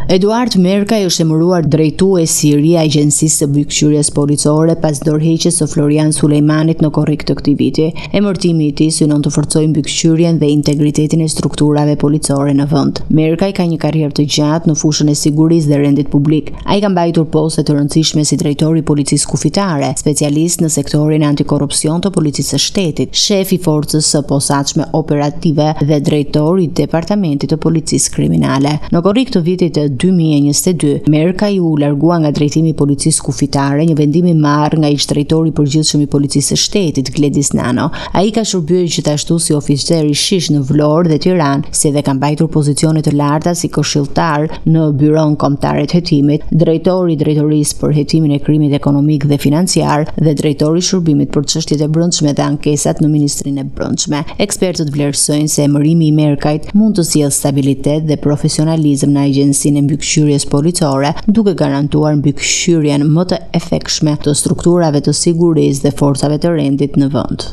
Eduard Merkaj është emëruar drejtuesi i ri i Agjencisë së Mbikëqyrjes Policore pas dorëheqjes së Florian Sulejmanit në korrik të këtij viti. Emërtimi i tij synon të forcojë mbikëqyrjen dhe integritetin e strukturave policore në vend. Merkaj ka një karrierë të gjatë në fushën e sigurisë dhe rendit publik. Ai ka mbajtur poste të rëndësishme si drejtori i policisë kufitare, specialist në sektorin antikorrupsion të policisë së shtetit, shef i forcës së posaçme operative dhe drejtori i departamentit të policisë kriminale. Në korrik të vitit të 2022, Merkaj u largua nga drejtimi i policisë kufitare, një vendim i marrë nga ish drejtori i përgjithshëm i policisë së shtetit, Gledis Nano. Ai ka shërbyer gjithashtu si oficer i shish në Vlorë dhe Tiranë, si dhe ka mbajtur pozicione të larta si këshilltar në Byron Kombëtar të Hetimit, drejtori i drejtorisë për hetimin e krimit ekonomik dhe financiar dhe drejtori i shërbimit për çështjet e brendshme dhe ankesat në Ministrinë e Brendshme. Ekspertët vlerësojnë se emërimi i Merkajt mund të sjellë stabilitet dhe profesionalizëm në Agjencinë e Mbikëqyrjes Policore, duke garantuar mbikëqyrjen më të efektshme të strukturave të sigurisë dhe forcave të rendit në vend.